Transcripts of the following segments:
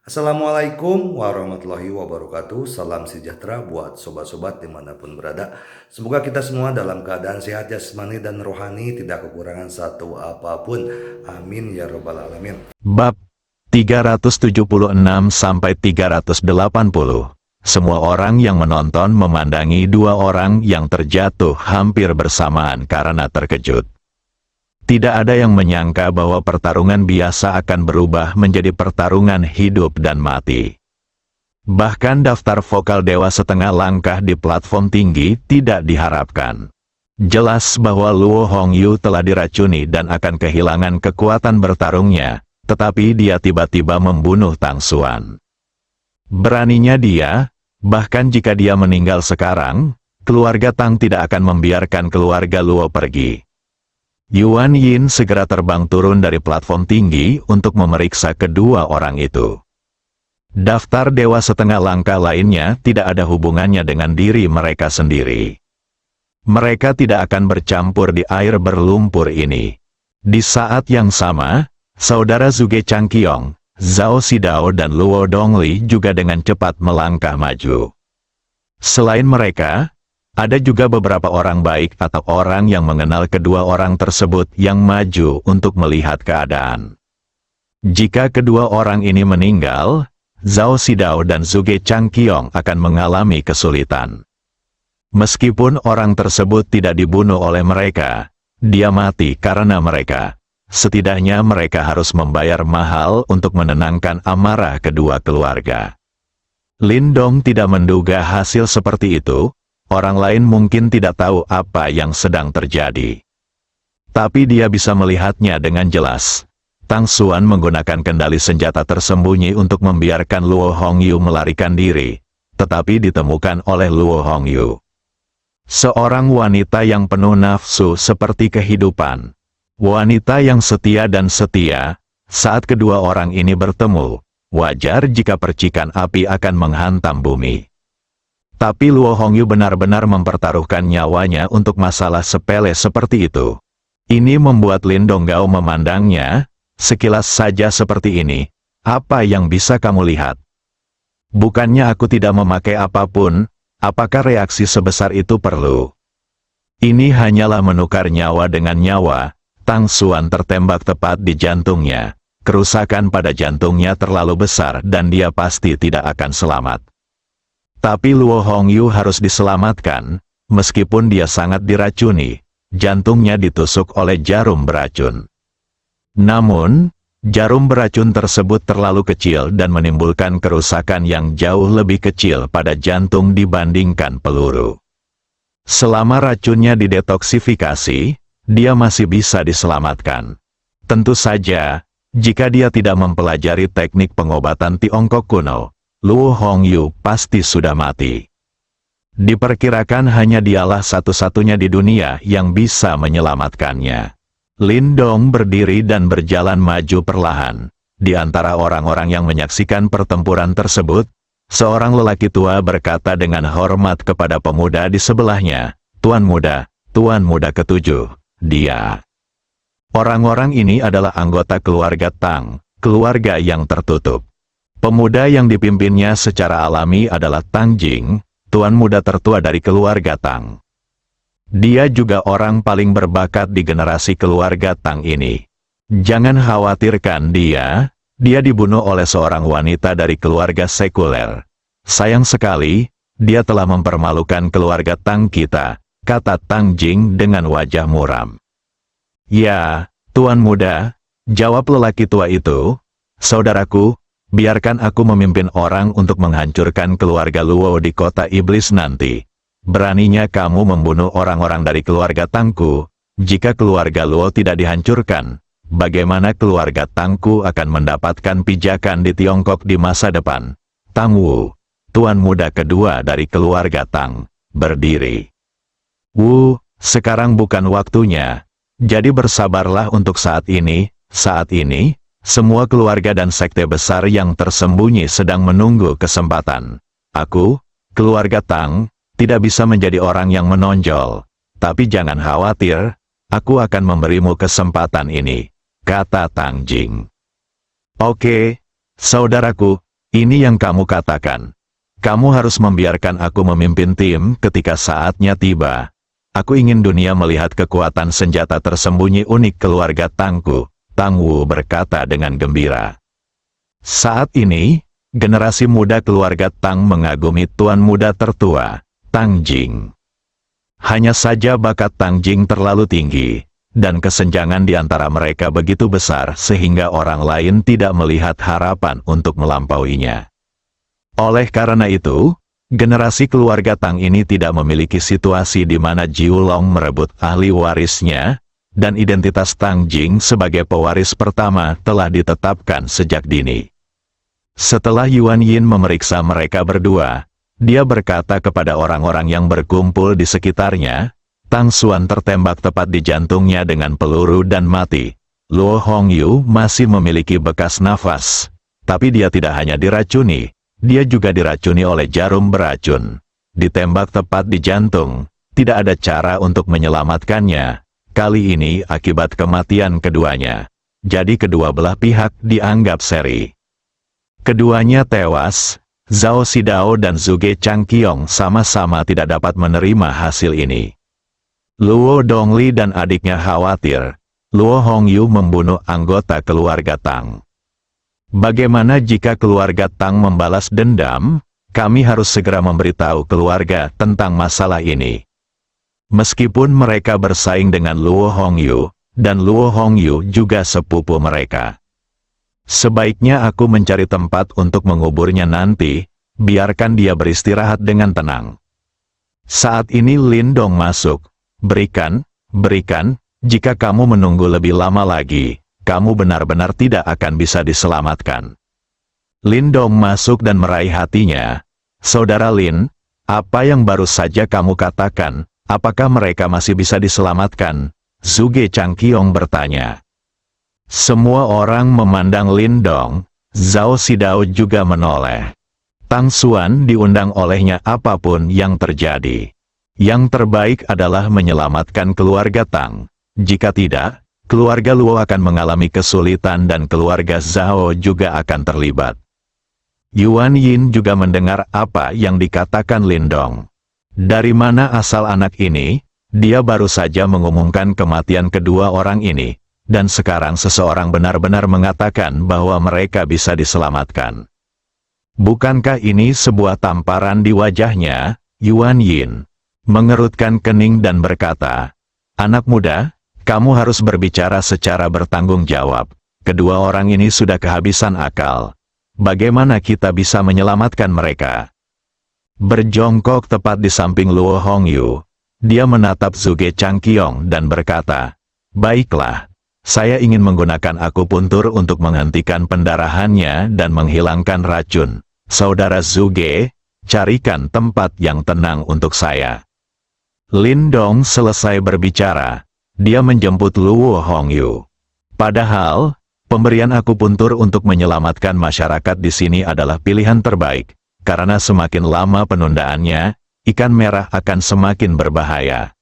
Assalamualaikum warahmatullahi wabarakatuh. Salam sejahtera buat sobat-sobat dimanapun berada. Semoga kita semua dalam keadaan sehat jasmani dan rohani, tidak kekurangan satu apapun. Amin ya robbal alamin. Bab 376 sampai 380. Semua orang yang menonton memandangi dua orang yang terjatuh hampir bersamaan karena terkejut. Tidak ada yang menyangka bahwa pertarungan biasa akan berubah menjadi pertarungan hidup dan mati. Bahkan daftar vokal dewa setengah langkah di platform tinggi tidak diharapkan. Jelas bahwa Luo Hongyu telah diracuni dan akan kehilangan kekuatan bertarungnya, tetapi dia tiba-tiba membunuh Tang Xuan. Beraninya dia, bahkan jika dia meninggal sekarang, keluarga Tang tidak akan membiarkan keluarga Luo pergi. Yuan Yin segera terbang turun dari platform tinggi untuk memeriksa kedua orang itu. Daftar dewa setengah langkah lainnya tidak ada hubungannya dengan diri mereka sendiri. Mereka tidak akan bercampur di air berlumpur ini. Di saat yang sama, saudara Zhuge Changqiong, Zhao Xidao dan Luo Dongli juga dengan cepat melangkah maju. Selain mereka, ada juga beberapa orang baik atau orang yang mengenal kedua orang tersebut yang maju untuk melihat keadaan. Jika kedua orang ini meninggal, Zhao Xidao dan Zhuge Changqiong akan mengalami kesulitan. Meskipun orang tersebut tidak dibunuh oleh mereka, dia mati karena mereka. Setidaknya mereka harus membayar mahal untuk menenangkan amarah kedua keluarga. Lin Dong tidak menduga hasil seperti itu. Orang lain mungkin tidak tahu apa yang sedang terjadi. Tapi dia bisa melihatnya dengan jelas. Tang Xuan menggunakan kendali senjata tersembunyi untuk membiarkan Luo Hongyu melarikan diri, tetapi ditemukan oleh Luo Hongyu. Seorang wanita yang penuh nafsu seperti kehidupan. Wanita yang setia dan setia. Saat kedua orang ini bertemu, wajar jika percikan api akan menghantam bumi. Tapi Luo Hongyu benar-benar mempertaruhkan nyawanya untuk masalah sepele seperti itu. Ini membuat Lin Donggao memandangnya, sekilas saja seperti ini. Apa yang bisa kamu lihat? Bukannya aku tidak memakai apapun, apakah reaksi sebesar itu perlu? Ini hanyalah menukar nyawa dengan nyawa. Tang Xuan tertembak tepat di jantungnya. Kerusakan pada jantungnya terlalu besar dan dia pasti tidak akan selamat. Tapi Luo Hongyu harus diselamatkan, meskipun dia sangat diracuni, jantungnya ditusuk oleh jarum beracun. Namun, jarum beracun tersebut terlalu kecil dan menimbulkan kerusakan yang jauh lebih kecil pada jantung dibandingkan peluru. Selama racunnya didetoksifikasi, dia masih bisa diselamatkan. Tentu saja, jika dia tidak mempelajari teknik pengobatan Tiongkok kuno, Luo Hongyu pasti sudah mati. Diperkirakan hanya dialah satu-satunya di dunia yang bisa menyelamatkannya. Lin Dong berdiri dan berjalan maju perlahan. Di antara orang-orang yang menyaksikan pertempuran tersebut, seorang lelaki tua berkata dengan hormat kepada pemuda di sebelahnya, Tuan muda ketujuh, dia. Orang-orang ini adalah anggota keluarga Tang, keluarga yang tertutup. Pemuda yang dipimpinnya secara alami adalah Tang Jing, tuan muda tertua dari keluarga Tang. Dia juga orang paling berbakat di generasi keluarga Tang ini. Jangan khawatirkan dia dibunuh oleh seorang wanita dari keluarga sekuler. Sayang sekali, dia telah mempermalukan keluarga Tang kita, kata Tang Jing dengan wajah muram. Ya, tuan muda, jawab lelaki tua itu, saudaraku, biarkan aku memimpin orang untuk menghancurkan keluarga Luo di kota iblis nanti. Beraninya kamu membunuh orang-orang dari keluarga Tangku. Jika keluarga Luo tidak dihancurkan, bagaimana keluarga Tangku akan mendapatkan pijakan di Tiongkok di masa depan? Tang Wu, tuan muda kedua dari keluarga Tang, berdiri. Wu, sekarang bukan waktunya. Jadi bersabarlah untuk saat ini. Semua keluarga dan sekte besar yang tersembunyi sedang menunggu kesempatan. Aku, keluarga Tang, tidak bisa menjadi orang yang menonjol. Tapi jangan khawatir, aku akan memberimu kesempatan ini, kata Tang Jing. Oke, saudaraku, Ini yang kamu katakan. Kamu harus membiarkan aku memimpin tim ketika saatnya tiba. Aku ingin dunia melihat kekuatan senjata tersembunyi unik keluarga Tangku, Tang Wu berkata dengan gembira. Saat ini, generasi muda keluarga Tang mengagumi tuan muda tertua, Tang Jing. Hanya saja bakat Tang Jing terlalu tinggi, dan kesenjangan di antara mereka begitu besar sehingga orang lain tidak melihat harapan untuk melampauinya. Oleh karena itu, generasi keluarga Tang ini tidak memiliki situasi di mana Jiu Long merebut ahli warisnya, dan identitas Tang Jing sebagai pewaris pertama telah ditetapkan sejak dini. Setelah Yuan Yin memeriksa mereka berdua, dia berkata kepada orang-orang yang berkumpul di sekitarnya, Tang Xuan tertembak tepat di jantungnya dengan peluru dan mati. Luo Hongyu masih memiliki bekas nafas, tapi dia tidak hanya diracuni, dia juga diracuni oleh jarum beracun. Ditembak tepat di jantung, tidak ada cara untuk menyelamatkannya. Kali ini akibat kematian keduanya. Jadi kedua belah pihak dianggap seri. Keduanya tewas. Zhao Xidao dan Zhuge Changqiong sama-sama tidak dapat menerima hasil ini. Luo Dongli dan adiknya khawatir, Luo Hongyu membunuh anggota keluarga Tang. Bagaimana jika keluarga Tang membalas dendam? Kami harus segera memberitahu keluarga tentang masalah ini. Meskipun mereka bersaing dengan Luo Hongyu, dan Luo Hongyu juga sepupu mereka. Sebaiknya aku mencari tempat untuk menguburnya nanti, biarkan dia beristirahat dengan tenang. Saat ini Lin Dong masuk. Berikan, jika kamu menunggu lebih lama lagi, kamu benar-benar tidak akan bisa diselamatkan. Lin Dong masuk dan meraih hatinya. Saudara Lin, apa yang baru saja kamu katakan, apakah mereka masih bisa diselamatkan? Zhuge Changqiong bertanya. Semua orang memandang Lin Dong, Zhao Xidao juga menoleh. Tang Xuan diundang olehnya apapun yang terjadi. Yang terbaik adalah menyelamatkan keluarga Tang. Jika tidak, keluarga Luo akan mengalami kesulitan dan keluarga Zhao juga akan terlibat. Yuan Yin juga mendengar apa yang dikatakan Lin Dong. Dari mana asal anak ini? Dia baru saja mengumumkan kematian kedua orang ini. Dan sekarang seseorang benar-benar mengatakan bahwa mereka bisa diselamatkan. Bukankah ini sebuah tamparan di wajahnya? Yuan Yin mengerutkan kening dan berkata, anak muda, kamu harus berbicara secara bertanggung jawab. Kedua orang ini sudah kehabisan akal. Bagaimana kita bisa menyelamatkan mereka? Berjongkok tepat di samping Luo Hongyu, dia menatap Zhuge Changqiong dan berkata, baiklah. Saya ingin menggunakan akupuntur untuk menghentikan pendarahannya dan menghilangkan racun. Saudara Zhuge, carikan tempat yang tenang untuk saya. Lin Dong selesai berbicara. Dia menjemput Luo Hongyu. Padahal, pemberian akupuntur untuk menyelamatkan masyarakat di sini adalah pilihan terbaik. Karena semakin lama penundaannya, ikan merah akan semakin berbahaya.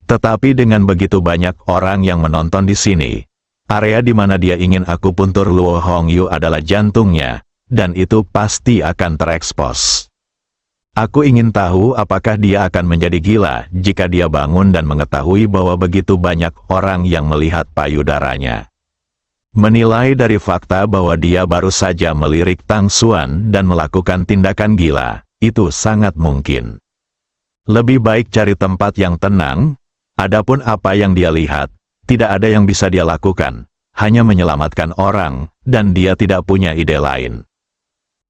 Tetapi dengan begitu banyak orang yang menonton di sini, area di mana dia ingin akupuntur Luo Hongyu adalah jantungnya, dan itu pasti akan terekspos. Aku ingin tahu apakah dia akan menjadi gila jika dia bangun dan mengetahui bahwa begitu banyak orang yang melihat payudaranya. Menilai dari fakta bahwa dia baru saja melirik Tang Xuan dan melakukan tindakan gila, itu sangat mungkin. Lebih baik cari tempat yang tenang. Adapun apa yang dia lihat, tidak ada yang bisa dia lakukan, hanya menyelamatkan orang, dan dia tidak punya ide lain.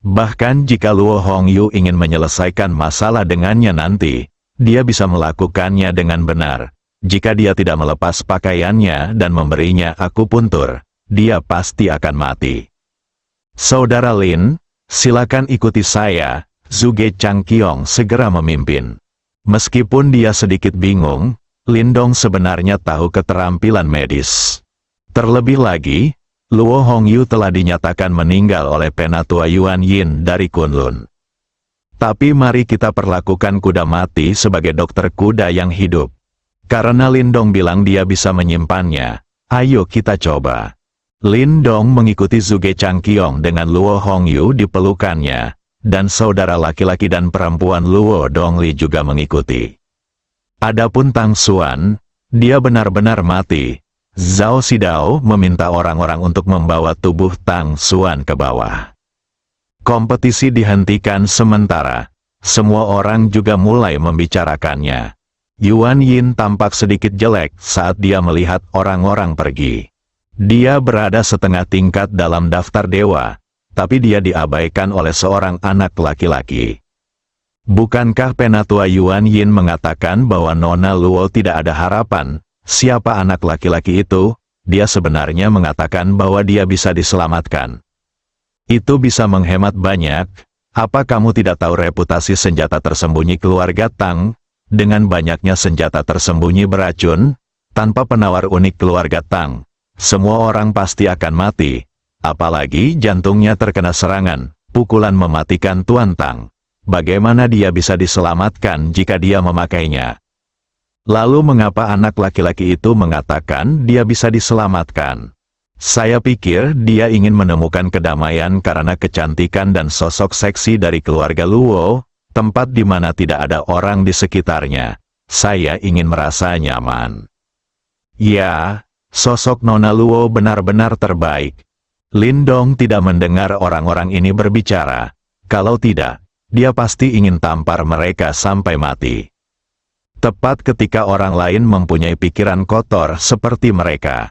Bahkan jika Luo Hongyu ingin menyelesaikan masalah dengannya nanti, dia bisa melakukannya dengan benar. Jika dia tidak melepas pakaiannya dan memberinya akupuntur, dia pasti akan mati. Saudara Lin, silakan ikuti saya, Zhuge Changqiong segera memimpin. Meskipun dia sedikit bingung, Lin Dong sebenarnya tahu keterampilan medis. Terlebih lagi, Luo Hongyu telah dinyatakan meninggal oleh penatua Yuan Yin dari Kunlun. Tapi mari kita perlakukan kuda mati sebagai dokter kuda yang hidup. Karena Lin Dong bilang dia bisa menyimpannya, ayo kita coba. Lin Dong mengikuti Zuge Changqiong dengan Luo Hongyu di pelukannya, dan saudara laki-laki dan perempuan Luo Dongli juga mengikuti. Adapun Tang Xuan, dia benar-benar mati. Zhao Xidao meminta orang-orang untuk membawa tubuh Tang Xuan ke bawah. Kompetisi dihentikan sementara. Semua orang juga mulai membicarakannya. Yuan Yin tampak sedikit jelek saat dia melihat orang-orang pergi. Dia berada setengah tingkat dalam daftar dewa, tapi dia diabaikan oleh seorang anak laki-laki. Bukankah Penatua Yuan Yin mengatakan bahwa Nona Luo tidak ada harapan? Siapa anak laki-laki itu? Dia sebenarnya mengatakan bahwa dia bisa diselamatkan. Itu bisa menghemat banyak. Apa kamu tidak tahu reputasi senjata tersembunyi keluarga Tang? Dengan banyaknya senjata tersembunyi beracun, tanpa penawar unik keluarga Tang, semua orang pasti akan mati. Apalagi jantungnya terkena serangan, pukulan mematikan Tuan Tang. Bagaimana dia bisa diselamatkan jika dia memakainya? Lalu mengapa anak laki-laki itu mengatakan dia bisa diselamatkan? Saya pikir dia ingin menemukan kedamaian karena kecantikan dan sosok seksi dari keluarga Luo, tempat di mana tidak ada orang di sekitarnya. Saya ingin merasa nyaman. Ya, sosok Nona Luo benar-benar terbaik. Lin Dong tidak mendengar orang-orang ini berbicara. Kalau tidak, dia pasti ingin tampar mereka sampai mati. Tepat ketika orang lain mempunyai pikiran kotor seperti mereka.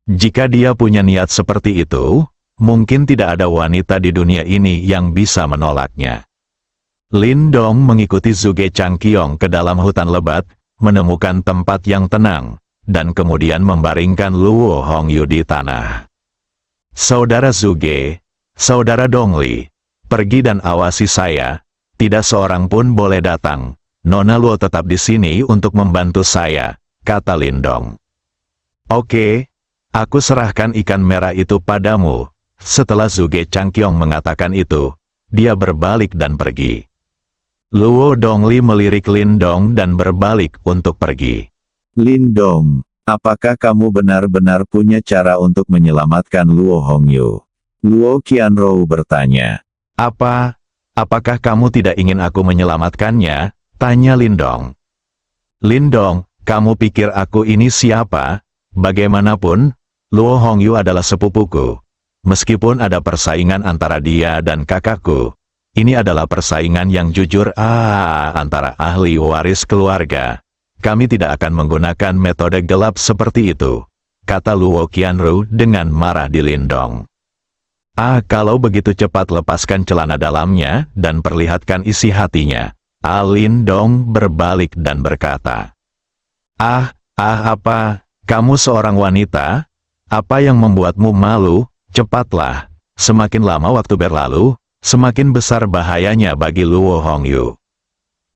Jika dia punya niat seperti itu, mungkin tidak ada wanita di dunia ini yang bisa menolaknya. Lin Dong mengikuti Zuge Changqiong ke dalam hutan lebat, menemukan tempat yang tenang, dan kemudian membaringkan Luo Hongyu di tanah. Saudara Zuge, saudara Dongli, pergi dan awasi saya, tidak seorang pun boleh datang. Nona Luo tetap di sini untuk membantu saya, kata Lin Dong. Oke, aku serahkan ikan merah itu padamu. Setelah Zuge Changqiong mengatakan itu, dia berbalik dan pergi. Luo Dongli melirik Lin Dong dan berbalik untuk pergi. Lin Dong, apakah kamu benar-benar punya cara untuk menyelamatkan Luo Hongyu? Luo Qianrou bertanya. Apakah kamu tidak ingin aku menyelamatkannya? Tanya Lin Dong. Lin Dong, kamu pikir aku ini siapa? Bagaimanapun, Luo Hongyu adalah sepupuku. Meskipun ada persaingan antara dia dan kakakku, ini adalah persaingan yang jujur antara ahli waris keluarga. Kami tidak akan menggunakan metode gelap seperti itu, kata Luo Qianrou dengan marah di Lin Dong. Kalau begitu cepat lepaskan celana dalamnya dan perlihatkan isi hatinya. Lin Dong berbalik dan berkata. Apa? Kamu seorang wanita? Apa yang membuatmu malu? Cepatlah. Semakin lama waktu berlalu, semakin besar bahayanya bagi Luo Hongyu.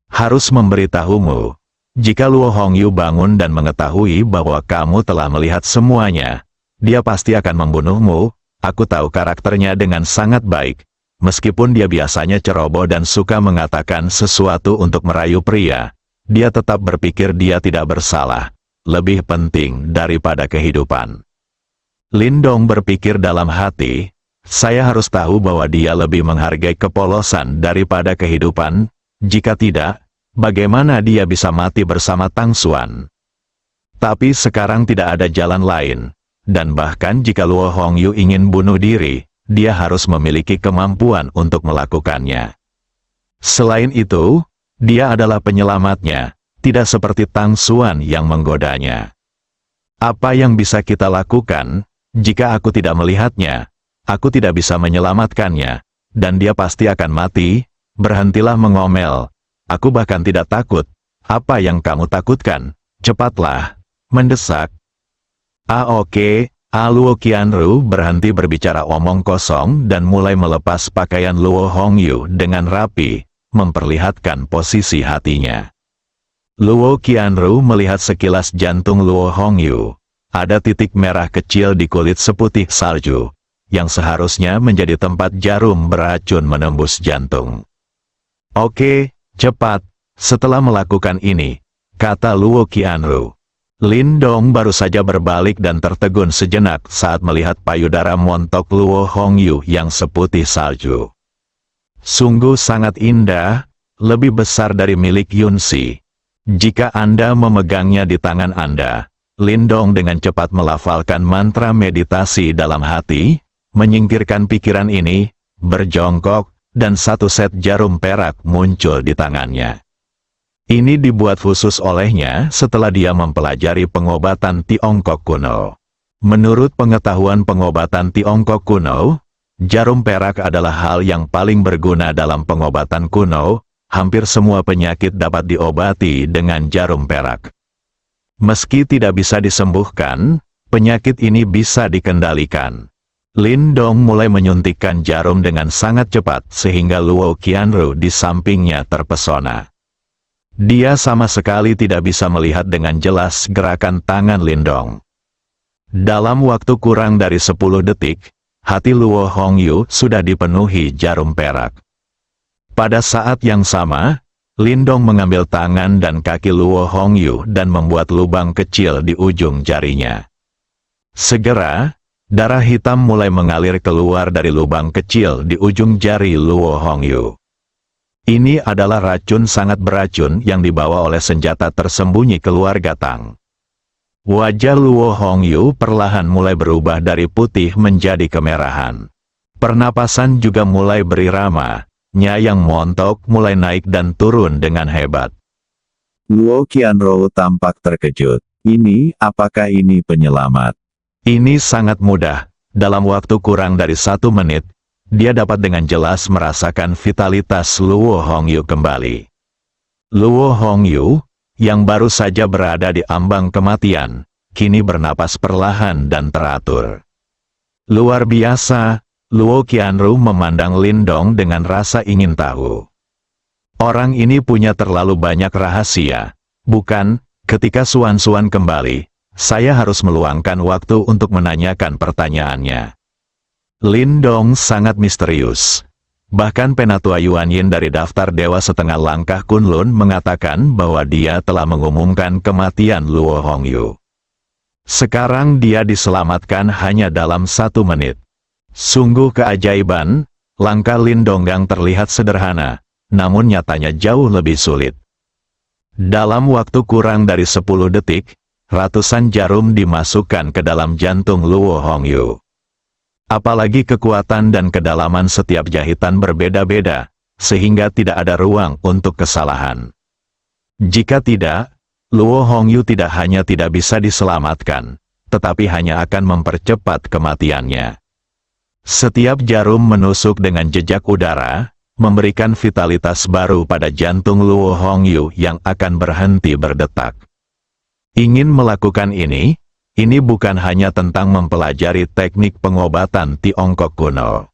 Harus memberitahumu. Jika Luo Hongyu bangun dan mengetahui bahwa kamu telah melihat semuanya, dia pasti akan membunuhmu. Aku tahu karakternya dengan sangat baik. Meskipun dia biasanya ceroboh dan suka mengatakan sesuatu untuk merayu pria, dia tetap berpikir dia tidak bersalah. Lebih penting daripada kehidupan. Lin Dong berpikir dalam hati, saya harus tahu bahwa dia lebih menghargai kepolosan daripada kehidupan. Jika tidak, bagaimana dia bisa mati bersama Tang Xuan? Tapi sekarang tidak ada jalan lain, dan bahkan jika Luo Hongyu ingin bunuh diri, dia harus memiliki kemampuan untuk melakukannya. Selain itu, dia adalah penyelamatnya, tidak seperti Tang Xuan yang menggodanya. Apa yang bisa kita lakukan? Jika aku tidak melihatnya, aku tidak bisa menyelamatkannya, dan dia pasti akan mati. Berhentilah mengomel. Aku bahkan tidak takut. Apa yang kamu takutkan? Cepatlah, mendesak. Oke. Luo Qianrou berhenti berbicara omong kosong dan mulai melepas pakaian Luo Hongyu dengan rapi, memperlihatkan posisi hatinya. Luo Qianrou melihat sekilas jantung Luo Hongyu. Ada titik merah kecil di kulit seputih salju, yang seharusnya menjadi tempat jarum beracun menembus jantung. Oke, cepat. Setelah melakukan ini, kata Luo Qianrou, Lindong baru saja berbalik dan tertegun sejenak saat melihat payudara montok Luo Hongyu yang seputih salju. Sungguh sangat indah, lebih besar dari milik Yunsi. Jika Anda memegangnya di tangan Anda, Lindong dengan cepat melafalkan mantra meditasi dalam hati, menyingkirkan pikiran ini, berjongkok, dan satu set jarum perak muncul di tangannya. Ini dibuat khusus olehnya setelah dia mempelajari pengobatan Tiongkok kuno. Menurut pengetahuan pengobatan Tiongkok kuno, jarum perak adalah hal yang paling berguna dalam pengobatan kuno. Hampir semua penyakit dapat diobati dengan jarum perak. Meski tidak bisa disembuhkan, penyakit ini bisa dikendalikan. Lindong mulai menyuntikkan jarum dengan sangat cepat sehingga Luo Qianru di sampingnya terpesona. Dia sama sekali tidak bisa melihat dengan jelas gerakan tangan Lindong. Dalam waktu kurang dari 10 detik, hati Luo Hongyu sudah dipenuhi jarum perak. Pada saat yang sama, Lindong mengambil tangan dan kaki Luo Hongyu dan membuat lubang kecil di ujung jarinya. Segera, darah hitam mulai mengalir keluar dari lubang kecil di ujung jari Luo Hongyu. Ini adalah racun sangat beracun yang dibawa oleh senjata tersembunyi keluarga Tang. Wajah Luo Hongyu perlahan mulai berubah dari putih menjadi kemerahan. Pernapasan juga mulai berirama, yang montok mulai naik dan turun dengan hebat. Luo Qianru tampak terkejut. Apakah ini penyelamat? Ini sangat mudah, dalam waktu kurang dari 1 menit, dia dapat dengan jelas merasakan vitalitas Luo Hongyu kembali. Luo Hongyu, yang baru saja berada di ambang kematian, kini bernapas perlahan dan teratur. Luar biasa, Luo Qianru memandang Lindong dengan rasa ingin tahu. Orang ini punya terlalu banyak rahasia, bukan? Ketika Suan-Suan kembali, saya harus meluangkan waktu untuk menanyakan pertanyaannya. Lindong sangat misterius. Bahkan Penatua Yuanyin dari daftar Dewa Setengah Langkah Kunlun mengatakan bahwa dia telah mengumumkan kematian Luo Hongyu. Sekarang dia diselamatkan hanya dalam 1 menit. Sungguh keajaiban, langkah Lindonggang terlihat sederhana, namun nyatanya jauh lebih sulit. Dalam waktu kurang dari 10 detik, ratusan jarum dimasukkan ke dalam jantung Luo Hongyu. Apalagi kekuatan dan kedalaman setiap jahitan berbeda-beda, sehingga tidak ada ruang untuk kesalahan. Jika tidak, Luo Hongyu tidak hanya tidak bisa diselamatkan, tetapi hanya akan mempercepat kematiannya. Setiap jarum menusuk dengan jejak udara, memberikan vitalitas baru pada jantung Luo Hongyu yang akan berhenti berdetak. Ingin melakukan ini bukan hanya tentang mempelajari teknik pengobatan Tiongkok kuno.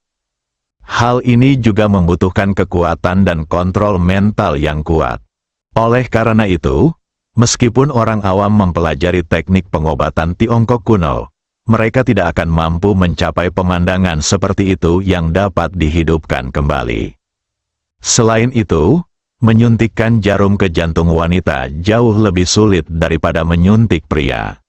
Hal ini juga membutuhkan kekuatan dan kontrol mental yang kuat. Oleh karena itu, meskipun orang awam mempelajari teknik pengobatan Tiongkok kuno, mereka tidak akan mampu mencapai pemandangan seperti itu yang dapat dihidupkan kembali. Selain itu, menyuntikkan jarum ke jantung wanita jauh lebih sulit daripada menyuntik pria.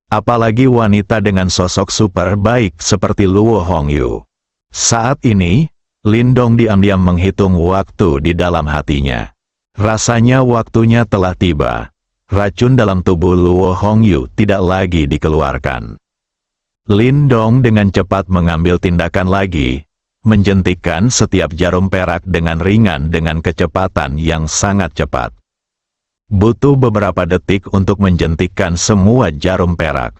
Apalagi wanita dengan sosok super baik seperti Luo Hongyu. Saat ini, Lindong diam-diam menghitung waktu di dalam hatinya. Rasanya waktunya telah tiba. Racun dalam tubuh Luo Hongyu tidak lagi dikeluarkan. Lindong dengan cepat mengambil tindakan lagi, menjentikkan setiap jarum perak dengan ringan dengan kecepatan yang sangat cepat. Butuh beberapa detik untuk menjentikkan semua jarum perak.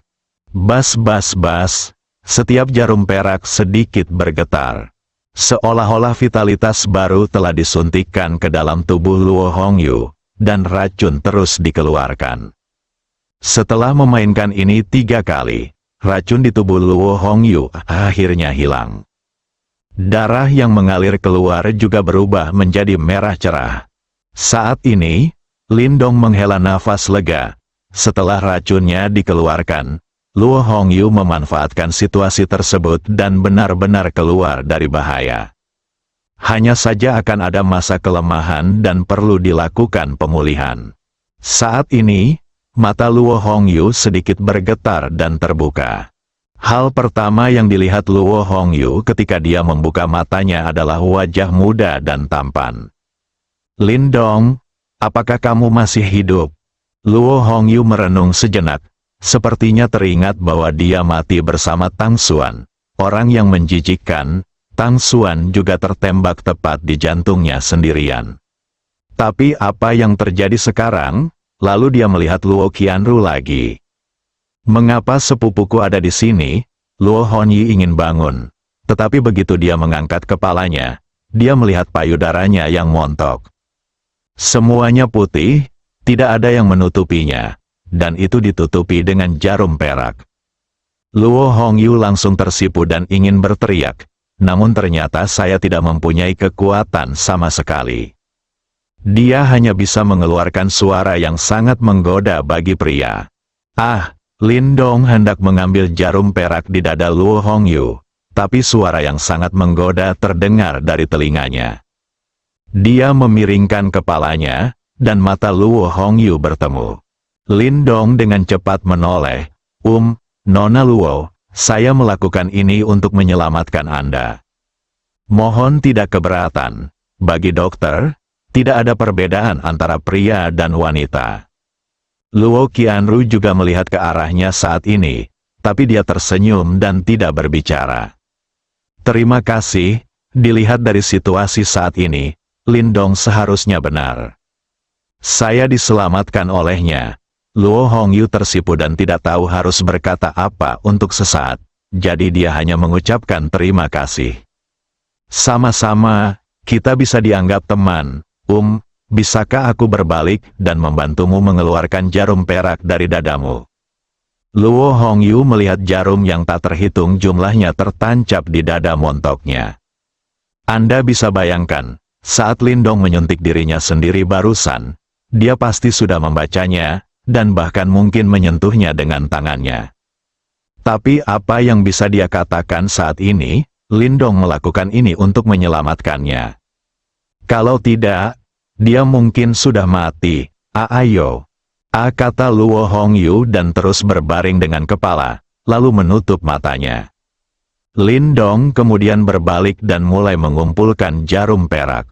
Bas bas bas, setiap jarum perak sedikit bergetar. Seolah-olah vitalitas baru telah disuntikkan ke dalam tubuh Luo Hongyu, dan racun terus dikeluarkan. Setelah memainkan ini 3 kali, racun di tubuh Luo Hongyu akhirnya hilang. Darah yang mengalir keluar juga berubah menjadi merah cerah. Saat ini, Lindong menghela nafas lega. Setelah racunnya dikeluarkan, Luo Hongyu memanfaatkan situasi tersebut dan benar-benar keluar dari bahaya. Hanya saja akan ada masa kelemahan dan perlu dilakukan pemulihan. Saat ini, Mata Luo Hongyu sedikit bergetar dan terbuka. Hal pertama yang dilihat Luo Hongyu ketika dia membuka matanya adalah wajah muda dan tampan. Lindong, apakah kamu masih hidup? Luo Hongyu merenung sejenak, sepertinya teringat bahwa dia mati bersama Tang Xuan, orang yang menjijikkan. Tang Xuan juga tertembak tepat di jantungnya sendirian. Tapi apa yang terjadi sekarang? Lalu dia melihat Luo Qianru lagi. Mengapa sepupuku ada di sini? Luo Hongyu ingin bangun. Tetapi begitu dia mengangkat kepalanya, dia melihat payudaranya yang montok. Semuanya putih, tidak ada yang menutupinya, dan itu ditutupi dengan jarum perak. Luo Hongyu langsung tersipu dan ingin berteriak, namun ternyata saya tidak mempunyai kekuatan sama sekali. Dia hanya bisa mengeluarkan suara yang sangat menggoda bagi pria. Lindong hendak mengambil jarum perak di dada Luo Hongyu, tapi suara yang sangat menggoda terdengar dari telinganya. Dia memiringkan kepalanya, dan mata Luo Hongyu bertemu. Lindong dengan cepat menoleh, Nona Luo, saya melakukan ini untuk menyelamatkan Anda. Mohon tidak keberatan. Bagi dokter, tidak ada perbedaan antara pria dan wanita. Luo Qianru juga melihat ke arahnya saat ini, tapi dia tersenyum dan tidak berbicara. Terima kasih, dilihat dari situasi saat ini, Lindong seharusnya benar. Saya diselamatkan olehnya. Luo Hongyu tersipu dan tidak tahu harus berkata apa untuk sesaat, jadi dia hanya mengucapkan terima kasih. Sama-sama, kita bisa dianggap teman. Bisakah aku berbalik dan membantumu mengeluarkan jarum perak dari dadamu? Luo Hongyu melihat jarum yang tak terhitung jumlahnya tertancap di dada montoknya. Anda bisa bayangkan, saat Lindong menyuntik dirinya sendiri barusan, dia pasti sudah membacanya, dan bahkan mungkin menyentuhnya dengan tangannya. Tapi apa yang bisa dia katakan saat ini? Lindong melakukan ini untuk menyelamatkannya. Kalau tidak, dia mungkin sudah mati. Ayo. Kata Luo Hongyu dan terus berbaring dengan kepala, lalu menutup matanya. Lindong kemudian berbalik dan mulai mengumpulkan jarum perak.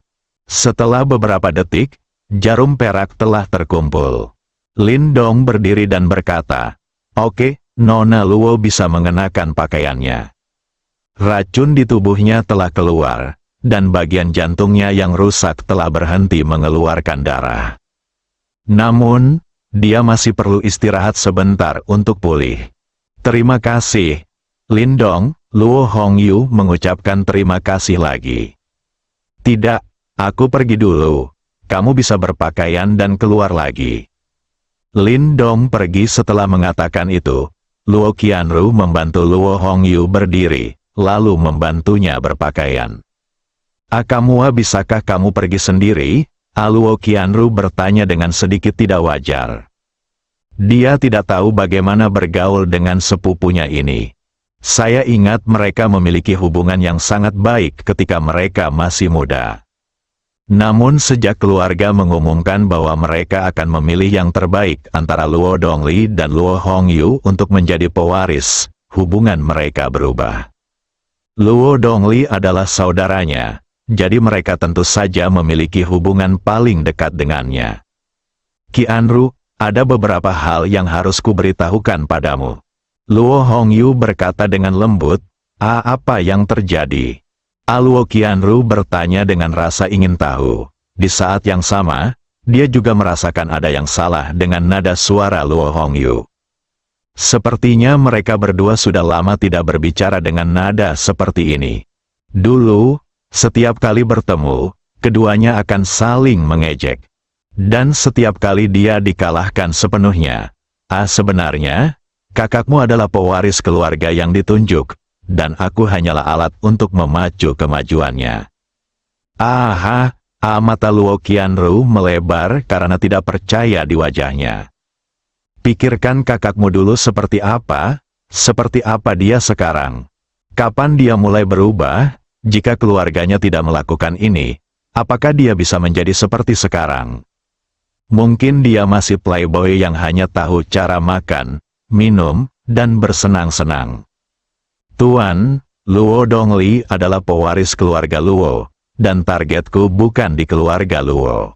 Setelah beberapa detik, jarum perak telah terkumpul. Lindong berdiri dan berkata, "Oke, Nona Luo bisa mengenakan pakaiannya." Racun di tubuhnya telah keluar, dan bagian jantungnya yang rusak telah berhenti mengeluarkan darah. Namun, dia masih perlu istirahat sebentar untuk pulih. Terima kasih, Lindong. Luo Hongyu mengucapkan terima kasih lagi. Tidak, aku pergi dulu. Kamu bisa berpakaian dan keluar lagi. Lindong pergi setelah mengatakan itu. Luo Qianru membantu Luo Hongyu berdiri, lalu membantunya berpakaian. Akamua, bisakah kamu pergi sendiri? Luo Qianru bertanya dengan sedikit tidak wajar. Dia tidak tahu bagaimana bergaul dengan sepupunya ini. Saya ingat mereka memiliki hubungan yang sangat baik ketika mereka masih muda. Namun sejak keluarga mengumumkan bahwa mereka akan memilih yang terbaik antara Luo Dongli dan Luo Hongyu untuk menjadi pewaris, hubungan mereka berubah. Luo Dongli adalah saudaranya, jadi mereka tentu saja memiliki hubungan paling dekat dengannya. Qianru, ada beberapa hal yang harus kuberitahukan padamu. Luo Hongyu berkata dengan lembut, apa yang terjadi? Luo Qianru bertanya dengan rasa ingin tahu. Di saat yang sama, dia juga merasakan ada yang salah dengan nada suara Luo Hongyu. Sepertinya mereka berdua sudah lama tidak berbicara dengan nada seperti ini. Dulu, setiap kali bertemu, keduanya akan saling mengejek. Dan setiap kali dia dikalahkan sepenuhnya. Sebenarnya, kakakmu adalah pewaris keluarga yang ditunjuk, dan aku hanyalah alat untuk memacu kemajuannya. Mata Luo Qianru melebar karena tidak percaya di wajahnya. Pikirkan kakakmu dulu seperti apa dia sekarang. Kapan dia mulai berubah? Jika keluarganya tidak melakukan ini, apakah dia bisa menjadi seperti sekarang? Mungkin dia masih playboy yang hanya tahu cara makan, minum, dan bersenang-senang. Tuan, Luo Dongli adalah pewaris keluarga Luo, dan targetku bukan di keluarga Luo.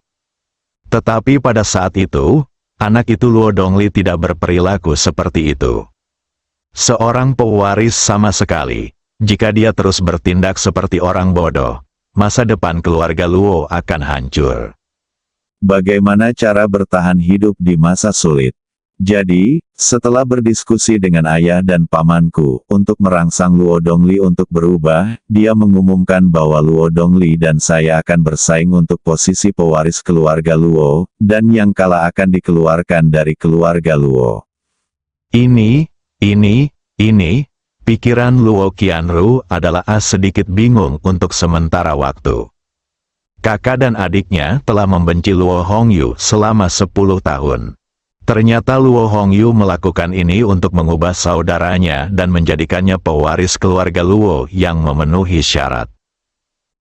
Tetapi pada saat itu, anak itu Luo Dongli tidak berperilaku seperti itu. Seorang pewaris sama sekali, jika dia terus bertindak seperti orang bodoh, masa depan keluarga Luo akan hancur. Bagaimana cara bertahan hidup di masa sulit? Jadi, setelah berdiskusi dengan ayah dan pamanku untuk merangsang Luo Dongli untuk berubah, dia mengumumkan bahwa Luo Dongli dan saya akan bersaing untuk posisi pewaris keluarga Luo, dan yang kalah akan dikeluarkan dari keluarga Luo. Ini, pikiran Luo Qianru adalah sedikit bingung untuk sementara waktu. Kakak dan adiknya telah membenci Luo Hongyu selama 10 tahun. Ternyata Luo Hongyu melakukan ini untuk mengubah saudaranya dan menjadikannya pewaris keluarga Luo yang memenuhi syarat.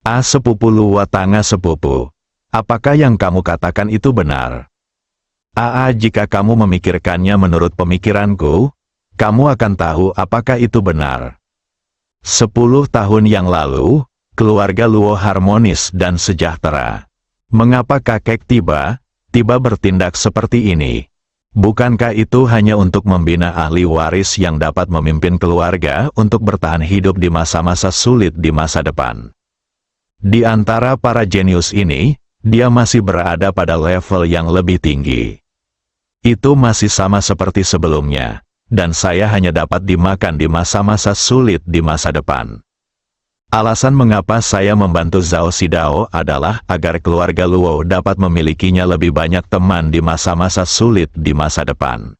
Sepupu Luo Tangga sepupu, apakah yang kamu katakan itu benar? Jika kamu memikirkannya menurut pemikiranku, kamu akan tahu apakah itu benar. 10 tahun yang lalu, keluarga Luo harmonis dan sejahtera. Mengapa kakek tiba-tiba bertindak seperti ini? Bukankah itu hanya untuk membina ahli waris yang dapat memimpin keluarga untuk bertahan hidup di masa-masa sulit di masa depan? Di antara para jenius ini, dia masih berada pada level yang lebih tinggi. Itu masih sama seperti sebelumnya, dan saya hanya dapat dimakan di masa-masa sulit di masa depan. Alasan mengapa saya membantu Zhao Xidao adalah agar keluarga Luo dapat memilikinya lebih banyak teman di masa-masa sulit di masa depan.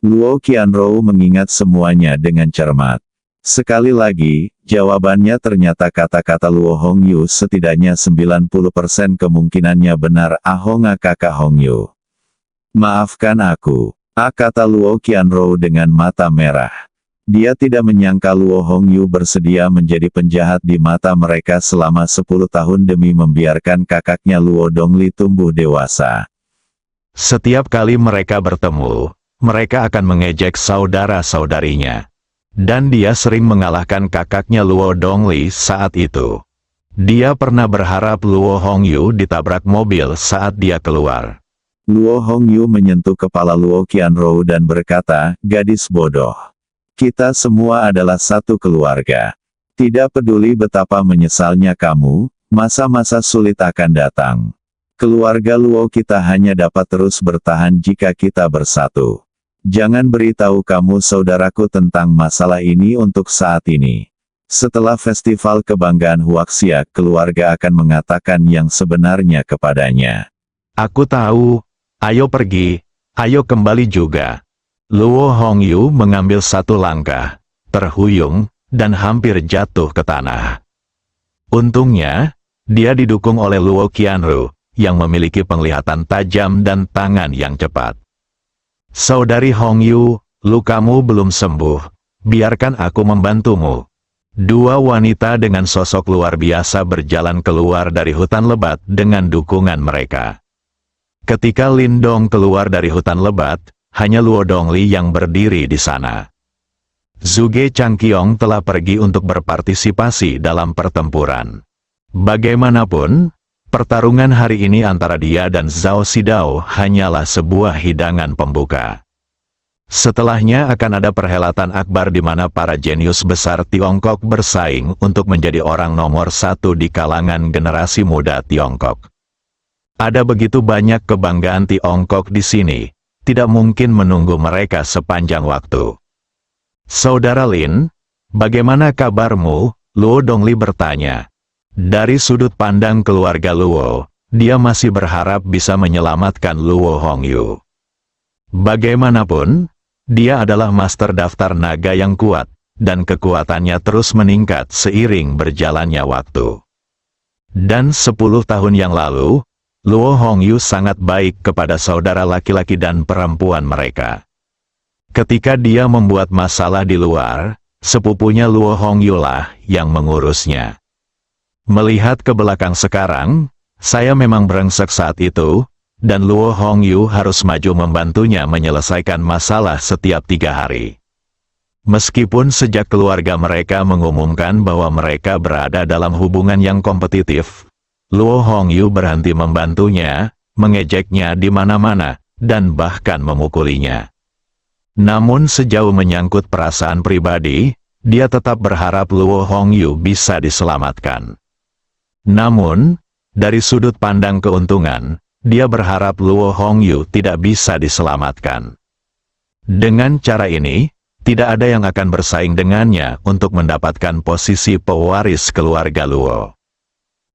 Luo Qianrou mengingat semuanya dengan cermat. Sekali lagi, jawabannya ternyata kata-kata Luo Hongyu setidaknya 90% kemungkinannya benar. Ahonga kakak Hongyu. Maafkan aku, kata Luo Qianrou dengan mata merah. Dia tidak menyangka Luo Hongyu bersedia menjadi penjahat di mata mereka selama 10 tahun demi membiarkan kakaknya Luo Dongli tumbuh dewasa. Setiap kali mereka bertemu, mereka akan mengejek saudara-saudarinya. Dan dia sering mengalahkan kakaknya Luo Dongli saat itu. Dia pernah berharap Luo Hongyu ditabrak mobil saat dia keluar. Luo Hongyu menyentuh kepala Luo Qianrou dan berkata, "Gadis bodoh. Kita semua adalah satu keluarga. Tidak peduli betapa menyesalnya kamu, masa-masa sulit akan datang. Keluarga Luo kita hanya dapat terus bertahan jika kita bersatu. Jangan beritahu kamu saudaraku tentang masalah ini untuk saat ini. Setelah festival kebanggaan Huaxia, keluarga akan mengatakan yang sebenarnya kepadanya." Aku tahu, ayo pergi, ayo kembali juga. Luo Hongyu mengambil satu langkah, terhuyung, dan hampir jatuh ke tanah. Untungnya, dia didukung oleh Luo Qianru, yang memiliki penglihatan tajam dan tangan yang cepat. Saudari Hongyu, lukamu belum sembuh, biarkan aku membantumu. Dua wanita dengan sosok luar biasa berjalan keluar dari hutan lebat dengan dukungan mereka. Ketika Lindong keluar dari hutan lebat, hanya Luo Dongli yang berdiri di sana. Zhuge Changqiong telah pergi untuk berpartisipasi dalam pertempuran. Bagaimanapun, pertarungan hari ini antara dia dan Zhao Xidao hanyalah sebuah hidangan pembuka. Setelahnya akan ada perhelatan akbar di mana para jenius besar Tiongkok bersaing untuk menjadi orang nomor 1 di kalangan generasi muda Tiongkok. Ada begitu banyak kebanggaan Tiongkok di sini. Tidak mungkin menunggu mereka sepanjang waktu. Saudara Lin, bagaimana kabarmu? Luo Dongli bertanya. Dari sudut pandang keluarga Luo, dia masih berharap bisa menyelamatkan Luo Hongyu. Bagaimanapun, dia adalah master daftar naga yang kuat, dan kekuatannya terus meningkat seiring berjalannya waktu. Dan 10 tahun yang lalu, Luo Hongyu sangat baik kepada saudara laki-laki dan perempuan mereka. Ketika dia membuat masalah di luar, sepupunya Luo Hongyu lah yang mengurusnya. Melihat ke belakang sekarang, saya memang brengsek saat itu, dan Luo Hongyu harus maju membantunya menyelesaikan masalah setiap 3 hari. Meskipun sejak keluarga mereka mengumumkan bahwa mereka berada dalam hubungan yang kompetitif, Luo Hongyu berhenti membantunya, mengejeknya di mana-mana, dan bahkan memukulinya. Namun sejauh menyangkut perasaan pribadi, dia tetap berharap Luo Hongyu bisa diselamatkan. Namun, dari sudut pandang keuntungan, dia berharap Luo Hongyu tidak bisa diselamatkan. Dengan cara ini, tidak ada yang akan bersaing dengannya untuk mendapatkan posisi pewaris keluarga Luo.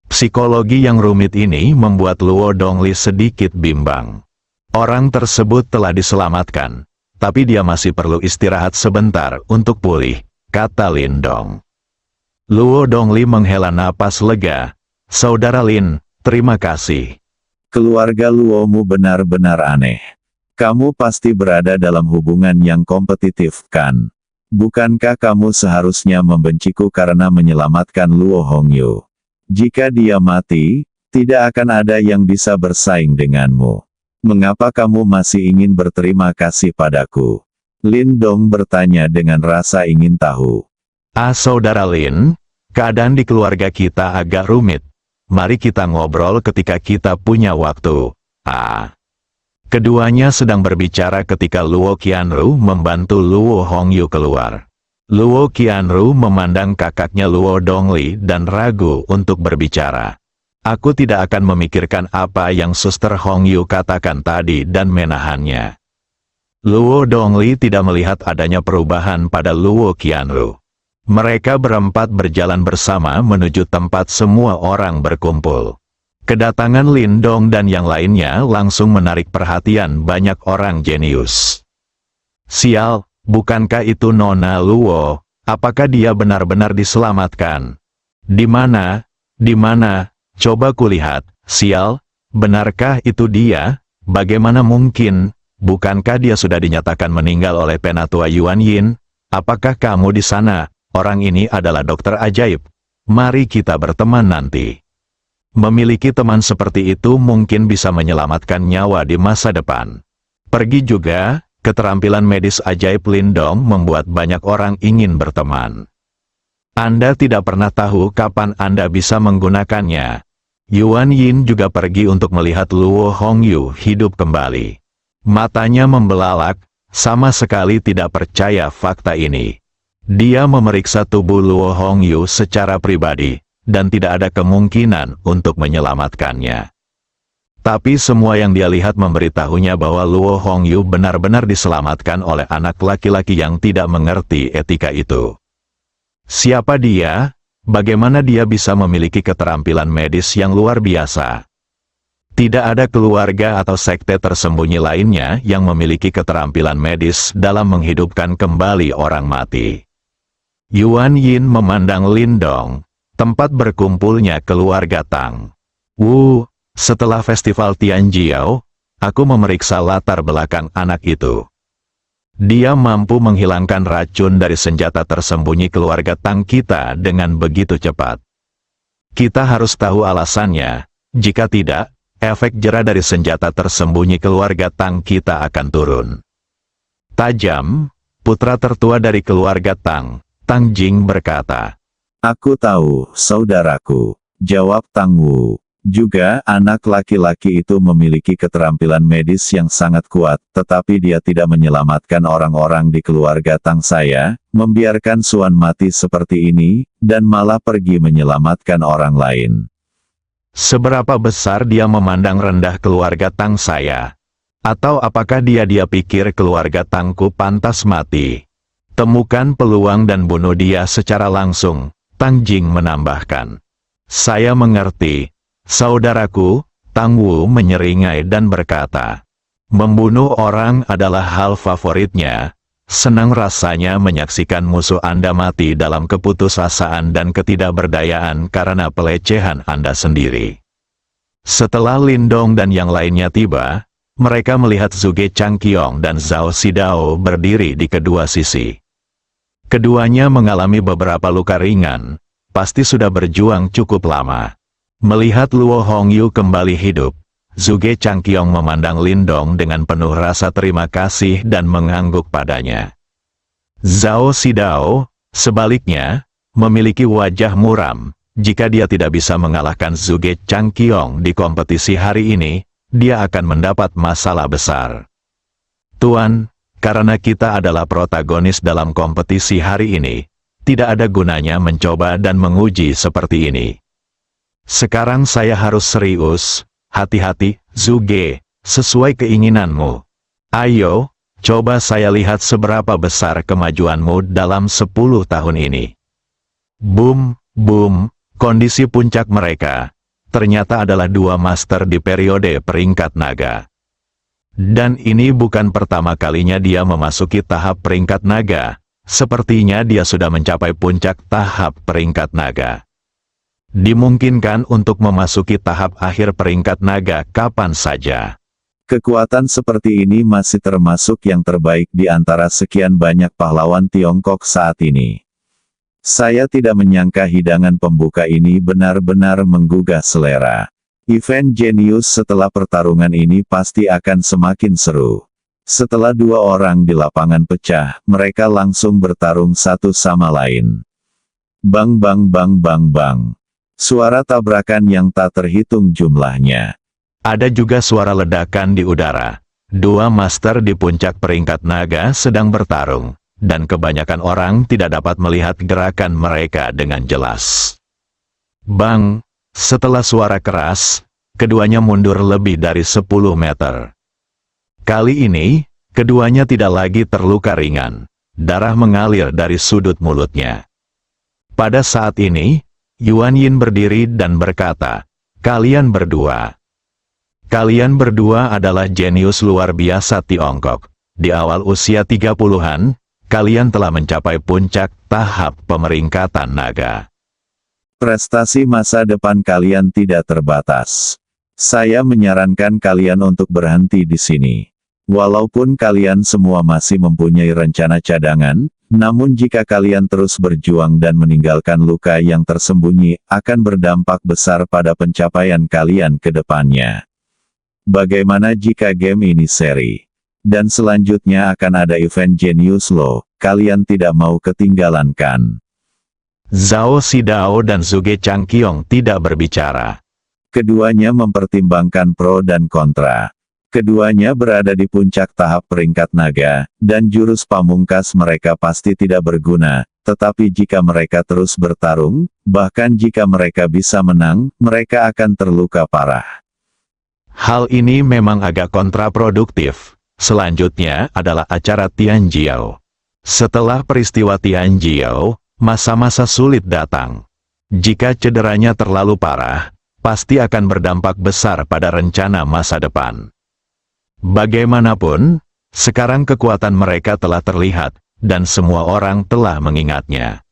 Psikologi yang rumit ini membuat Luo Dongli sedikit bimbang. Orang tersebut telah diselamatkan, tapi dia masih perlu istirahat sebentar untuk pulih, kata Lin Dong. Luo Dongli menghela napas lega. Saudara Lin, terima kasih. Keluarga Luomu benar-benar aneh. Kamu pasti berada dalam hubungan yang kompetitif, kan? Bukankah kamu seharusnya membenciku karena menyelamatkan Luo Hongyu? Jika dia mati, tidak akan ada yang bisa bersaing denganmu. Mengapa kamu masih ingin berterima kasih padaku? Lin Dong bertanya dengan rasa ingin tahu. Saudara Lin, keadaan di keluarga kita agak rumit. Mari kita ngobrol ketika kita punya waktu. Keduanya sedang berbicara ketika Luo Qianru membantu Luo Hongyu keluar. Luo Qianru memandang kakaknya Luo Dongli dan ragu untuk berbicara. Aku tidak akan memikirkan apa yang Suster Hongyu katakan tadi dan menahannya. Luo Dongli tidak melihat adanya perubahan pada Luo Qianru. Mereka berempat berjalan bersama menuju tempat semua orang berkumpul. Kedatangan Lin Dong dan yang lainnya langsung menarik perhatian banyak orang jenius. Sial, bukankah itu Nona Luo? Apakah dia benar-benar diselamatkan? Di mana? Di mana? Coba kulihat. Sial, benarkah itu dia? Bagaimana mungkin? Bukankah dia sudah dinyatakan meninggal oleh Penatua Yuan Yin? Apakah kamu di sana? Orang ini adalah dokter ajaib. Mari kita berteman nanti. Memiliki teman seperti itu mungkin bisa menyelamatkan nyawa di masa depan. Pergi juga, keterampilan medis ajaib Lin Dong membuat banyak orang ingin berteman. Anda tidak pernah tahu kapan Anda bisa menggunakannya. Yuan Yin juga pergi untuk melihat Luo Hongyu hidup kembali. Matanya membelalak, sama sekali tidak percaya fakta ini. Dia memeriksa tubuh Luo Hongyu secara pribadi, dan tidak ada kemungkinan untuk menyelamatkannya. Tapi semua yang dia lihat memberitahunya bahwa Luo Hongyu benar-benar diselamatkan oleh anak laki-laki yang tidak mengerti etika itu. Siapa dia? Bagaimana dia bisa memiliki keterampilan medis yang luar biasa? Tidak ada keluarga atau sekte tersembunyi lainnya yang memiliki keterampilan medis dalam menghidupkan kembali orang mati. Yuan Yin memandang Lin Dong, tempat berkumpulnya keluarga Tang. Setelah festival Tianjiao, aku memeriksa latar belakang anak itu. Dia mampu menghilangkan racun dari senjata tersembunyi keluarga Tang kita dengan begitu cepat. Kita harus tahu alasannya, jika tidak, efek jera dari senjata tersembunyi keluarga Tang kita akan turun. Tajam, putra tertua dari keluarga Tang, Tang Jing berkata. Aku tahu, saudaraku, jawab Tang Wu. Juga, anak laki-laki itu memiliki keterampilan medis yang sangat kuat, tetapi dia tidak menyelamatkan orang-orang di keluarga Tang saya, membiarkan Suan mati seperti ini, dan malah pergi menyelamatkan orang lain. Seberapa besar dia memandang rendah keluarga Tang saya? Atau apakah dia pikir keluarga Tangku pantas mati? Temukan peluang dan bunuh dia secara langsung, Tang Jing menambahkan. Saya mengerti, saudaraku, Tang Wu menyeringai dan berkata. Membunuh orang adalah hal favoritnya. Senang rasanya menyaksikan musuh Anda mati dalam keputusasaan dan ketidakberdayaan karena pelecehan Anda sendiri. Setelah Lin Dong dan yang lainnya tiba, mereka melihat Zhuge Changqiong dan Zhao Xidao berdiri di kedua sisi. Keduanya mengalami beberapa luka ringan, pasti sudah berjuang cukup lama. Melihat Luo Hongyu kembali hidup, Zhuge Changqiong memandang Lindong dengan penuh rasa terima kasih dan mengangguk padanya. Zhao Xidao, sebaliknya, memiliki wajah muram. Jika dia tidak bisa mengalahkan Zhuge Changqiong di kompetisi hari ini, dia akan mendapat masalah besar. Tuan, karena kita adalah protagonis dalam kompetisi hari ini, tidak ada gunanya mencoba dan menguji seperti ini. Sekarang saya harus serius. Hati-hati, Zhuge, sesuai keinginanmu. Ayo, coba saya lihat seberapa besar kemajuanmu dalam 10 tahun ini. Boom, boom, kondisi puncak mereka ternyata adalah 2 master di periode peringkat naga. Dan ini bukan pertama kalinya dia memasuki tahap peringkat naga, sepertinya dia sudah mencapai puncak tahap peringkat naga. Dimungkinkan untuk memasuki tahap akhir peringkat naga kapan saja. Kekuatan seperti ini masih termasuk yang terbaik di antara sekian banyak pahlawan Tiongkok saat ini. Saya tidak menyangka hidangan pembuka ini benar-benar menggugah selera. Event jenius setelah pertarungan ini pasti akan semakin seru. Setelah 2 orang di lapangan pecah, mereka langsung bertarung satu sama lain. Bang bang bang bang bang. Suara tabrakan yang tak terhitung jumlahnya. Ada juga suara ledakan di udara. 2 master di puncak peringkat naga sedang bertarung, dan kebanyakan orang tidak dapat melihat gerakan mereka dengan jelas. Bang! Setelah suara keras, keduanya mundur lebih dari 10 meter. Kali ini, keduanya tidak lagi terluka ringan. Darah mengalir dari sudut mulutnya. Pada saat ini, Yuan Yin berdiri dan berkata, Kalian berdua adalah jenius luar biasa Tiongkok. Di awal usia 30-an, kalian telah mencapai puncak tahap pemeringkatan naga. Prestasi masa depan kalian tidak terbatas. Saya menyarankan kalian untuk berhenti di sini. Walaupun kalian semua masih mempunyai rencana cadangan, namun jika kalian terus berjuang dan meninggalkan luka yang tersembunyi, akan berdampak besar pada pencapaian kalian ke depannya. Bagaimana jika game ini seri? Dan selanjutnya akan ada event jenius loh, kalian tidak mau ketinggalan kan? Zhao Xidao dan Zhuge Changqiong tidak berbicara. Keduanya mempertimbangkan pro dan kontra. Keduanya berada di puncak tahap peringkat naga, dan jurus pamungkas mereka pasti tidak berguna, tetapi jika mereka terus bertarung, bahkan jika mereka bisa menang, mereka akan terluka parah. Hal ini memang agak kontraproduktif. Selanjutnya adalah acara Tianjiao. Setelah peristiwa Tianjiao, masa-masa sulit datang. Jika cederanya terlalu parah, pasti akan berdampak besar pada rencana masa depan. Bagaimanapun, sekarang kekuatan mereka telah terlihat, dan semua orang telah mengingatnya.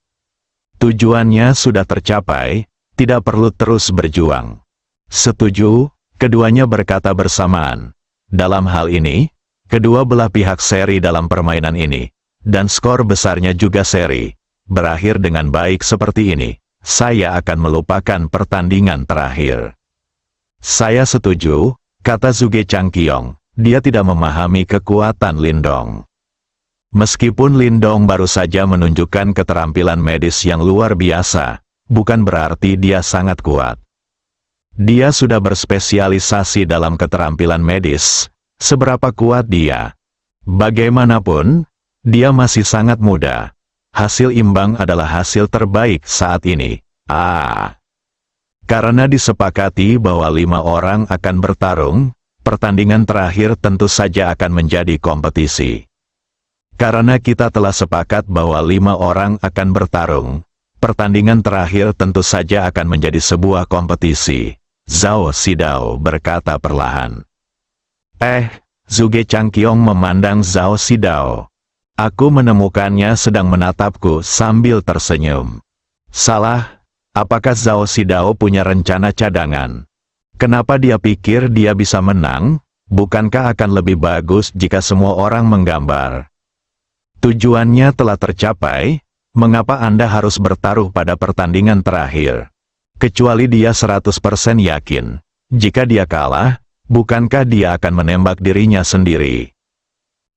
Tujuannya sudah tercapai, tidak perlu terus berjuang. Setuju, keduanya berkata bersamaan. Dalam hal ini, kedua belah pihak seri dalam permainan ini, dan skor besarnya juga seri. Berakhir dengan baik seperti ini, saya akan melupakan pertandingan terakhir. Saya setuju, kata Zhuge Changqiong. Dia tidak memahami kekuatan Lindong. Meskipun Lindong baru saja menunjukkan keterampilan medis yang luar biasa, bukan berarti dia sangat kuat. Dia sudah berspesialisasi dalam keterampilan medis. Seberapa kuat dia? Bagaimanapun, dia masih sangat muda. Hasil imbang adalah hasil terbaik saat ini. Karena disepakati bahwa 5 orang akan bertarung, pertandingan terakhir tentu saja akan menjadi kompetisi. Karena kita telah sepakat bahwa 5 orang akan bertarung, pertandingan terakhir tentu saja akan menjadi sebuah kompetisi. Zhao Xidao berkata perlahan. Zhuge Changqiong memandang Zhao Xidao. Aku menemukannya sedang menatapku sambil tersenyum. Salah, apakah Zhao Xidao punya rencana cadangan? Kenapa dia pikir dia bisa menang? Bukankah akan lebih bagus jika semua orang menggambar? Tujuannya telah tercapai, mengapa Anda harus bertaruh pada pertandingan terakhir? Kecuali dia 100% yakin. Jika dia kalah, Bukankah dia akan menembak dirinya sendiri?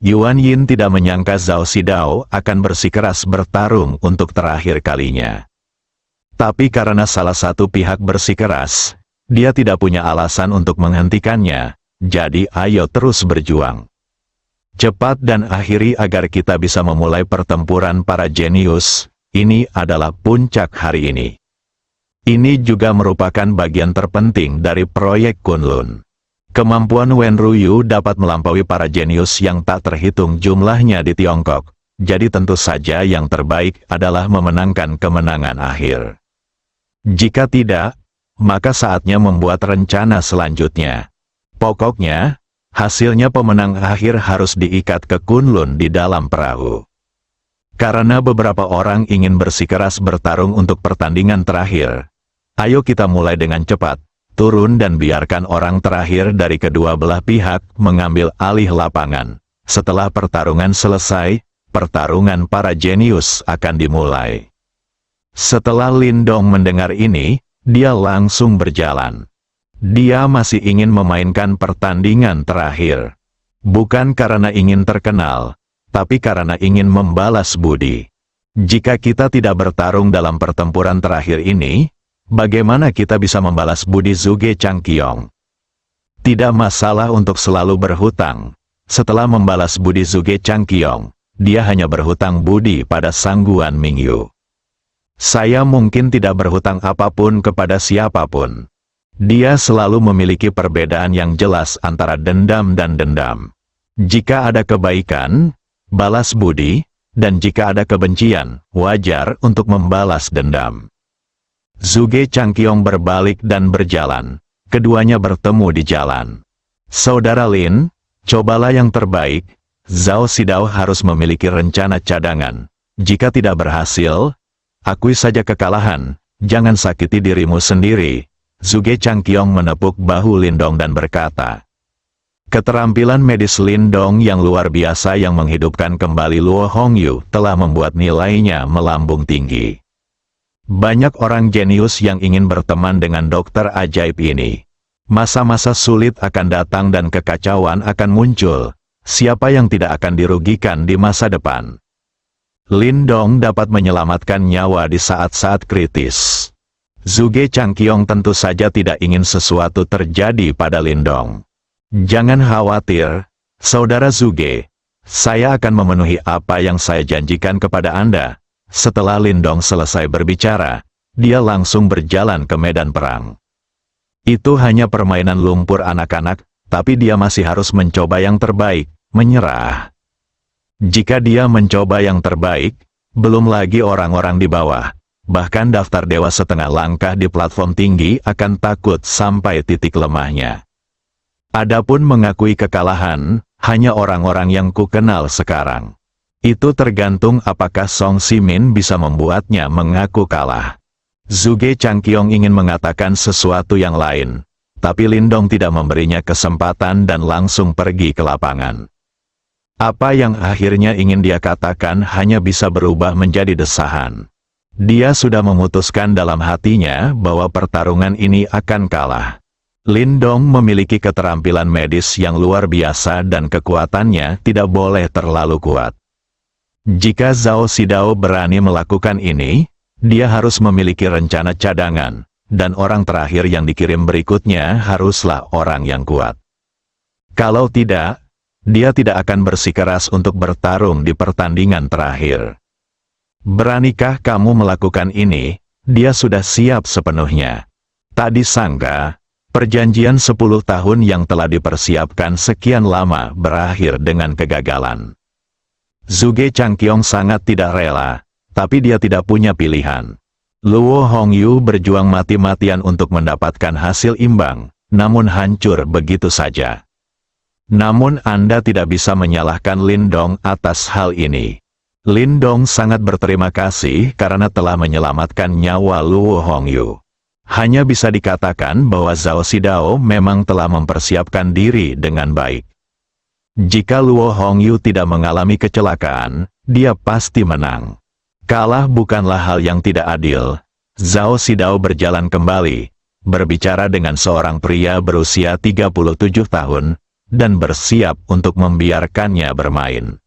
Yuan Yin tidak menyangka Zhao Xidao akan bersikeras bertarung untuk terakhir kalinya. Tapi karena salah satu pihak bersikeras, dia tidak punya alasan untuk menghentikannya, jadi ayo terus berjuang. Cepat dan akhiri agar kita bisa memulai pertempuran para jenius, ini adalah puncak hari ini. Ini juga merupakan bagian terpenting dari proyek Kunlun. Kemampuan Wen Ruyu dapat melampaui para jenius yang tak terhitung jumlahnya di Tiongkok, jadi tentu saja yang terbaik adalah memenangkan kemenangan akhir. Jika tidak, maka saatnya membuat rencana selanjutnya. Pokoknya, hasilnya pemenang akhir harus diikat ke Kunlun di dalam perahu. Karena beberapa orang ingin bersikeras bertarung untuk pertandingan terakhir, ayo kita mulai dengan cepat. Turun dan biarkan orang terakhir dari kedua belah pihak mengambil alih lapangan. Setelah pertarungan selesai, pertarungan para jenius akan dimulai. Setelah Lin Dong mendengar ini, dia langsung berjalan. Dia masih ingin memainkan pertandingan terakhir. Bukan karena ingin terkenal, tapi karena ingin membalas budi. Jika kita tidak bertarung dalam pertempuran terakhir ini, bagaimana kita bisa membalas budi Zhuge Changqiong? Tidak masalah untuk selalu berhutang. Setelah membalas budi Zhuge Changqiong, dia hanya berhutang budi pada Sang Guan Mingyu. Saya mungkin tidak berhutang apapun kepada siapapun. Dia selalu memiliki perbedaan yang jelas antara dendam dan dendam. Jika ada kebaikan, balas budi, dan jika ada kebencian, wajar untuk membalas dendam. Zhuge Changqiong berbalik dan berjalan. Keduanya bertemu di jalan. Saudara Lin, cobalah yang terbaik. Zhao Xidao harus memiliki rencana cadangan. Jika tidak berhasil, akui saja kekalahan. Jangan sakiti dirimu sendiri. Zhuge Changqiong menepuk bahu Lin Dong dan berkata, keterampilan medis Lin Dong yang luar biasa yang menghidupkan kembali Luo Hongyu telah membuat nilainya melambung tinggi. Banyak orang jenius yang ingin berteman dengan dokter ajaib ini. Masa-masa sulit akan datang dan kekacauan akan muncul. Siapa yang tidak akan dirugikan di masa depan? Lin Dong dapat menyelamatkan nyawa di saat-saat kritis. Zhuge Changqiong tentu saja tidak ingin sesuatu terjadi pada Lin Dong. Jangan khawatir, Saudara Zhuge. Saya akan memenuhi apa yang saya janjikan kepada Anda. Setelah Lin Dong selesai berbicara, dia langsung berjalan ke medan perang. Itu hanya permainan lumpur anak-anak, tapi dia masih harus mencoba yang terbaik, menyerah. Jika dia mencoba yang terbaik, belum lagi orang-orang di bawah, bahkan daftar dewa setengah langkah di platform tinggi akan takut sampai titik lemahnya. Adapun mengakui kekalahan, hanya orang-orang yang kukenal sekarang. Itu tergantung apakah Song Ximin bisa membuatnya mengaku kalah. Zhuge Changqiong ingin mengatakan sesuatu yang lain, tapi Lin Dong tidak memberinya kesempatan dan langsung pergi ke lapangan. Apa yang akhirnya ingin dia katakan hanya bisa berubah menjadi desahan. Dia sudah memutuskan dalam hatinya bahwa pertarungan ini akan kalah. Lin Dong memiliki keterampilan medis yang luar biasa dan kekuatannya tidak boleh terlalu kuat. Jika Zhao Xidao berani melakukan ini, dia harus memiliki rencana cadangan, dan orang terakhir yang dikirim berikutnya haruslah orang yang kuat. Kalau tidak, dia tidak akan bersikeras untuk bertarung di pertandingan terakhir. Beranikah kamu melakukan ini? Dia sudah siap sepenuhnya. Tak disangka, perjanjian 10 tahun yang telah dipersiapkan sekian lama berakhir dengan kegagalan. Zhuge Changqiong sangat tidak rela, tapi dia tidak punya pilihan. Luo Hongyu berjuang mati-matian untuk mendapatkan hasil imbang, namun hancur begitu saja. Namun Anda tidak bisa menyalahkan Lin Dong atas hal ini. Lin Dong sangat berterima kasih karena telah menyelamatkan nyawa Luo Hongyu. Hanya bisa dikatakan bahwa Zhao Xidao memang telah mempersiapkan diri dengan baik. Jika Luo Hongyu tidak mengalami kecelakaan, dia pasti menang. Kalah bukanlah hal yang tidak adil. Zhao Xidao berjalan kembali. berbicara dengan seorang pria berusia 37 tahun, dan bersiap untuk membiarkannya bermain.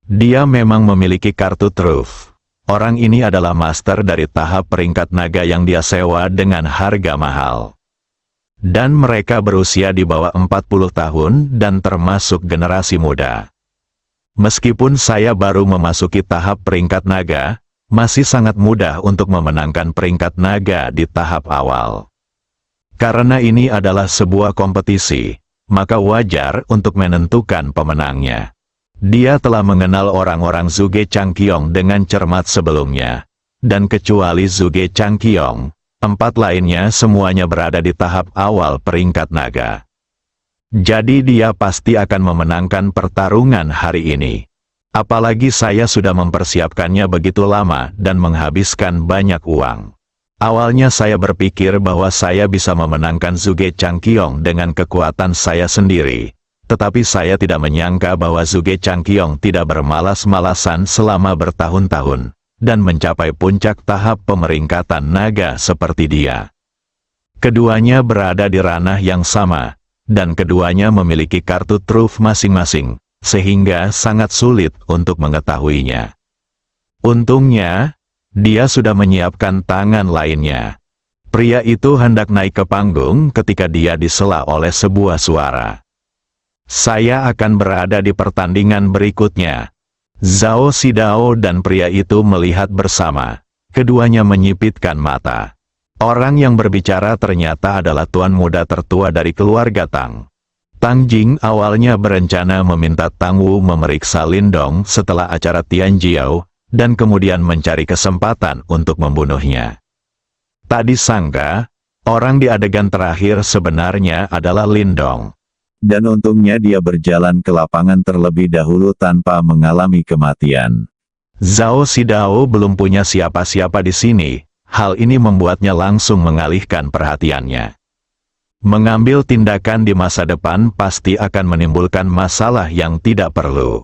Dia memang memiliki kartu truf. Orang ini adalah master dari tahap peringkat naga yang dia sewa dengan harga mahal. Dan mereka berusia di bawah 40 tahun dan termasuk generasi muda. Meskipun saya baru memasuki tahap peringkat naga, masih sangat mudah untuk memenangkan peringkat naga di tahap awal. Karena ini adalah sebuah kompetisi, maka wajar untuk menentukan pemenangnya. Dia telah mengenal orang-orang Zhuge Changqiong dengan cermat sebelumnya. Dan kecuali Zhuge Changqiong, 4 lainnya semuanya berada di tahap awal peringkat naga. Jadi dia pasti akan memenangkan pertarungan hari ini. Apalagi saya sudah mempersiapkannya begitu lama dan menghabiskan banyak uang. Awalnya saya berpikir bahwa saya bisa memenangkan Zhuge Changqiong dengan kekuatan saya sendiri. Tetapi saya tidak menyangka bahwa Zhuge Changqiong tidak bermalas-malasan selama bertahun-tahun, dan mencapai puncak tahap pemeringkatan naga seperti dia. Keduanya berada di ranah yang sama, dan keduanya memiliki kartu truf masing-masing, sehingga sangat sulit untuk mengetahuinya. Untungnya, dia sudah menyiapkan tangan lainnya. Pria itu hendak naik ke panggung ketika dia disela oleh sebuah suara. Saya akan berada di pertandingan berikutnya. Zhao Xidao dan pria itu melihat bersama. Keduanya menyipitkan mata. Orang yang berbicara ternyata adalah tuan muda tertua dari keluarga Tang. Tang Jing awalnya berencana meminta Tang Wu memeriksa Lindong setelah acara Tianjiao, dan kemudian mencari kesempatan untuk membunuhnya. Tak disangka, orang di adegan terakhir sebenarnya adalah Lindong. Dan untungnya dia berjalan ke lapangan terlebih dahulu tanpa mengalami kematian. Zhao Xidao belum punya siapa-siapa di sini, hal ini membuatnya langsung mengalihkan perhatiannya. Mengambil tindakan di masa depan pasti akan menimbulkan masalah yang tidak perlu.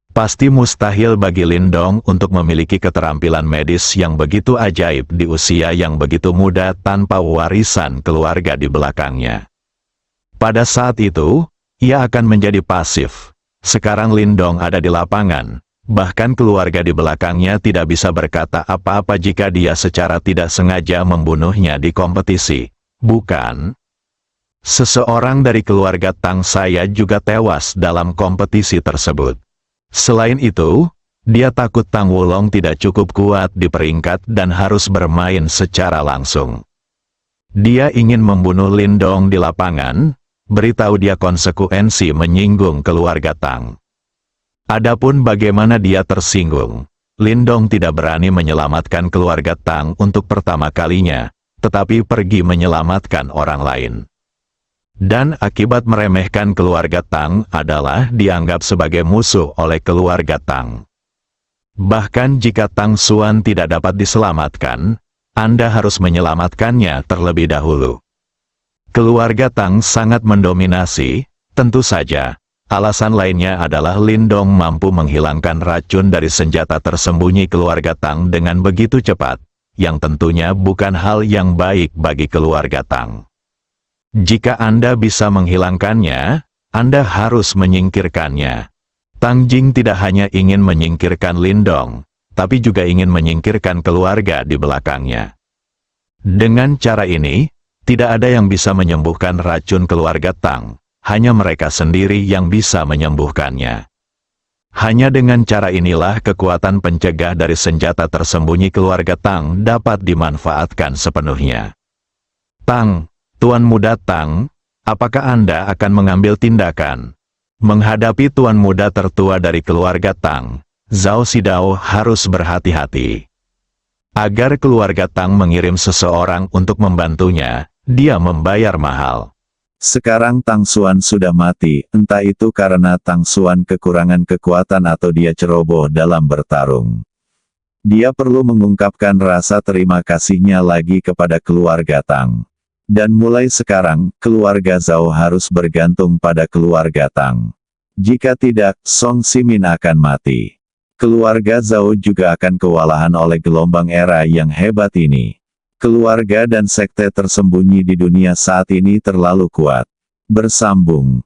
Pasti mustahil bagi Lindong untuk memiliki keterampilan medis yang begitu ajaib di usia yang begitu muda tanpa warisan keluarga di belakangnya. Pada saat itu, ia akan menjadi pasif. Sekarang Lindong ada di lapangan, bahkan keluarga di belakangnya tidak bisa berkata apa-apa jika dia secara tidak sengaja membunuhnya di kompetisi. Bukan? Seseorang dari keluarga Tang saya juga tewas dalam kompetisi tersebut. Selain itu, dia takut Tang Wulong tidak cukup kuat di peringkat dan harus bermain secara langsung. Dia ingin membunuh Lindong di lapangan, beritahu dia konsekuensi menyinggung keluarga Tang. Adapun bagaimana dia tersinggung, Lindong tidak berani menyelamatkan keluarga Tang untuk pertama kalinya, tetapi pergi menyelamatkan orang lain. Dan akibat meremehkan keluarga Tang adalah dianggap sebagai musuh oleh keluarga Tang. Bahkan jika Tang Xuan tidak dapat diselamatkan, Anda harus menyelamatkannya terlebih dahulu. Keluarga Tang sangat mendominasi, tentu saja. Alasan lainnya adalah Lindong mampu menghilangkan racun dari senjata tersembunyi keluarga Tang dengan begitu cepat, yang tentunya bukan hal yang baik bagi keluarga Tang. Jika Anda bisa menghilangkannya, Anda harus menyingkirkannya. Tang Jing tidak hanya ingin menyingkirkan Lindong, tapi juga ingin menyingkirkan keluarga di belakangnya. Dengan cara ini, tidak ada yang bisa menyembuhkan racun keluarga Tang, hanya mereka sendiri yang bisa menyembuhkannya. Hanya dengan cara inilah kekuatan pencegah dari senjata tersembunyi keluarga Tang dapat dimanfaatkan sepenuhnya. Tang, Tuan Muda Tang, apakah Anda akan mengambil tindakan? Menghadapi Tuan Muda tertua dari keluarga Tang, Zhao Xidao harus berhati-hati. Agar keluarga Tang mengirim seseorang untuk membantunya, dia membayar mahal. Sekarang Tang Xuan sudah mati, entah itu karena Tang Xuan kekurangan kekuatan atau dia ceroboh dalam bertarung. Dia perlu mengungkapkan rasa terima kasihnya lagi kepada keluarga Tang. Dan mulai sekarang, keluarga Zhao harus bergantung pada keluarga Tang. Jika tidak, Song Ximin akan mati. Keluarga Zhao juga akan kewalahan oleh gelombang era yang hebat ini. Keluarga dan sekte tersembunyi di dunia saat ini terlalu kuat. Bersambung.